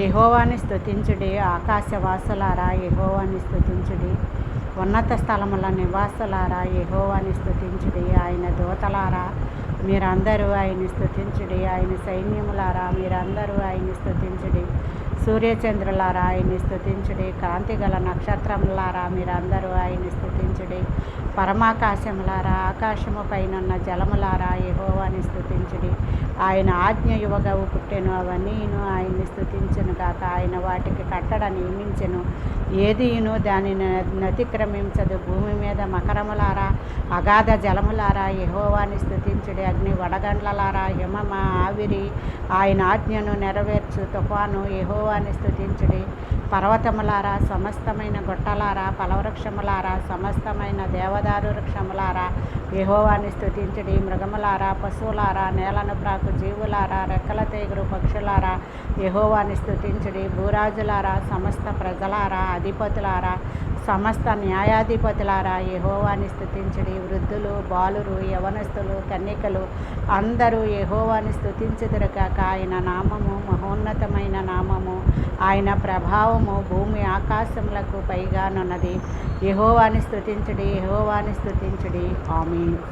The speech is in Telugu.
యెహోవాని స్తుతించుడి, ఆకాశవాసులారా యెహోవాని స్తుతించుడి. ఉన్నత స్థలముల నివాసులారా యెహోవాని స్తుతించుడి. ఆయన దూతలారా మీరందరూ ఆయన్ని స్తుతించుడి. ఆయన సైన్యములారా మీరందరూ ఆయన్ని స్తుతించుడి. సూర్యచంద్రులారా ఆయన్ని స్తుతించుడి. కాంతిగల నక్షత్రములారా మీరందరూ ఆయన్ని స్తుతించుడి. పరమాకాశములారా, ఆకాశము పైనున్న జలములారా యెహోవాని స్తుతించుడి. ఆయన ఆజ్ఞ యువగవు పుట్టెను, అవన్నీను ఆయన్ని స్తుతించునుగాక. ఆయన వాటికి కట్టడ నియమించెను, ఏదియును దానిని నతిక్రమించదు. భూమి మీద మకరములారా, అగాధ జలములారా యెహోవాని స్తుతించుడి. అగ్ని వడగండ్లలారా, హిమమ ఆవిరి ఆయన ఆజ్ఞను నెరవేర్చు తుఫాను యెహోవాని స్తుతించుడి. పర్వతములారా, సమస్తమైన గుట్టలారా, ఫలవృక్షములారా, సమస్తమైన దేవదారు వృక్షములారా యెహోవాని స్తుతించుడి. మృగములారా, పశువులారా, నేలను ప్రాకు జీవులారా, రెక్కల తేగురు పక్షులారా యెహోవాని స్తుతించుడి. భూరాజులారా, సమస్త ప్రజలారా, అధిపతులారా, సమస్త న్యాయాధిపతులారా యెహోవాని స్తుతించుడి. వృద్ధులు, బాలురు, యవనస్తులు, కన్యకలు అందరూ యెహోవాని స్తుతించుదురుగాక. ఆయన నామము మహోన్నతమైన నామము, ఆయన ప్రభావము భూమి ఆకాశములకు పైగానున్నది. యెహోవాని స్తుతించుడి, యెహోవాని స్తుతించుడి. ఆమేన్.